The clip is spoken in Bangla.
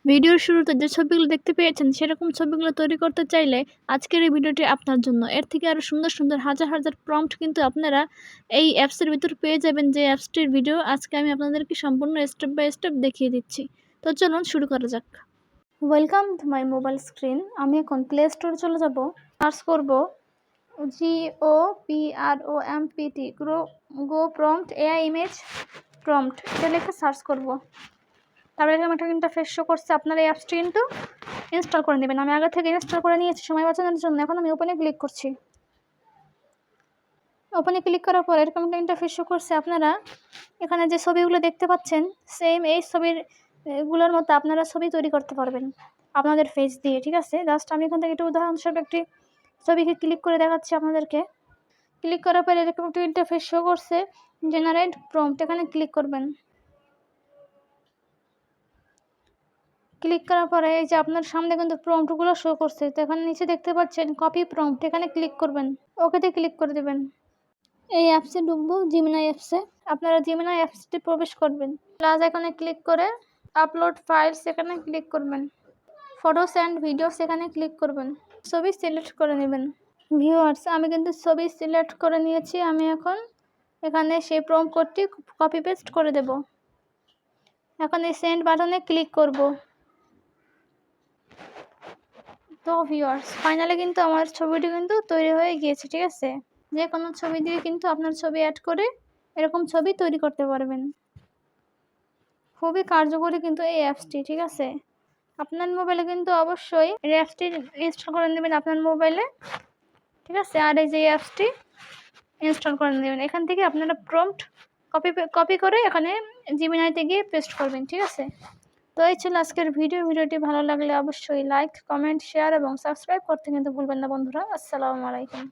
ভিডিওর শুরুতে যে ছবিগুলো দেখতে পেয়েছেন সেরকম ছবিগুলো তৈরি করতে চাইলে আজকের এই ভিডিওটি আপনার জন্য। এর থেকে আরও সুন্দর সুন্দর হাজার হাজার প্রম্পট কিন্তু আপনারা এই অ্যাপসের ভিতর পেয়ে যাবেন, যে অ্যাপসটির ভিডিও আজকে আমি আপনাদেরকে সম্পূর্ণ স্টেপ বাই স্টেপ দেখিয়ে দিচ্ছি। তো চলুন শুরু করা যাক। Welcome to my mobile screen. আমি এখন প্লে স্টোর চলে যাব, সার্চ করব GOPROMPT গো প্রম্পট এআই ইমেজ প্রম্পট, এটা লিখে সার্চ করব। তারপরে এরকম একটা ইন্টারফেস শো করছে। আপনারা এই অ্যাপসটি কিন্তু ইনস্টল করে নেবেন। আমি আগে থেকে ইনস্টল করে নিয়েছি সময় বাঁচানোর জন্য। এখন আমি ওপেনে ক্লিক করছি। ওপেনে ক্লিক করার পর এরকম একটা ইন্টারফেস শো করছে। আপনারা এখানে যে ছবিগুলো দেখতে পাচ্ছেন সেম এই ছবিগুলোর মতো আপনারা ছবি তৈরি করতে পারবেন আপনাদের ফেস দিয়ে, ঠিক আছে। জাস্ট আমি এখান থেকে একটু উদাহরণস্বরূপ একটি ছবিকে ক্লিক করে দেখাচ্ছি আপনাদেরকে। ক্লিক করার পর এরকম একটা ইন্টারফেস শো করছে, জেনারেট প্রম্পট, এখানে ক্লিক করবেন। ক্লিক করার পরে এই যে আপনার সামনে কিন্তু প্রম্পটগুলো শো করছে। তো এখানে নিচে দেখতে পাচ্ছেন কপি প্রম্পট, এখানে ক্লিক করবেন, ওকেতে ক্লিক করে দেবেন। এই অ্যাপসে ঢুকবো, জিমিনাই অ্যাপসে। আপনারা জিমিনাই অ্যাপসটি প্রবেশ করবেন। প্লাস এখানে ক্লিক করে আপলোড ফাইলস এখানে ক্লিক করবেন। ফটোস অ্যান্ড ভিডিওস এখানে ক্লিক করবেন। ছবি সিলেক্ট করে নেবেন। ভিউয়ার্স, আমি কিন্তু ছবি সিলেক্ট করে নিয়েছি। আমি এখন এখানে সেই প্রম্পট কোডটি কপি পেস্ট করে দেব। এখন এই সেন্ড বাটনে ক্লিক করব। তো ভিউয়ার্স, ফাইনালি কিন্তু আমার ছবিটি কিন্তু তৈরি হয়ে গিয়েছে, ঠিক আছে। যে কোনো ছবি দিয়ে কিন্তু আপনার ছবি অ্যাড করে এরকম ছবি তৈরি করতে পারবেন। খুবই কার্যকরী কিন্তু এই অ্যাপসটি, ঠিক আছে। আপনার মোবাইলে কিন্তু অবশ্যই এই অ্যাপসটি ইনস্টল করে নেবেন আপনার মোবাইলে, ঠিক আছে। আর এই যে অ্যাপসটি ইনস্টল করে নেবেন। এখান থেকে আপনারা প্রম্পট কপি করে এখানে জিমিনাইতে গিয়ে পেস্ট করবেন, ঠিক আছে। তো এই ছিল আজকের ভিডিওটি ভালো লাগলে অবশ্যই লাইক, কমেন্ট, শেয়ার এবং সাবস্ক্রাইব করতে কিন্তু ভুলবেন না বন্ধুরা। আসসালামু আলাইকুম।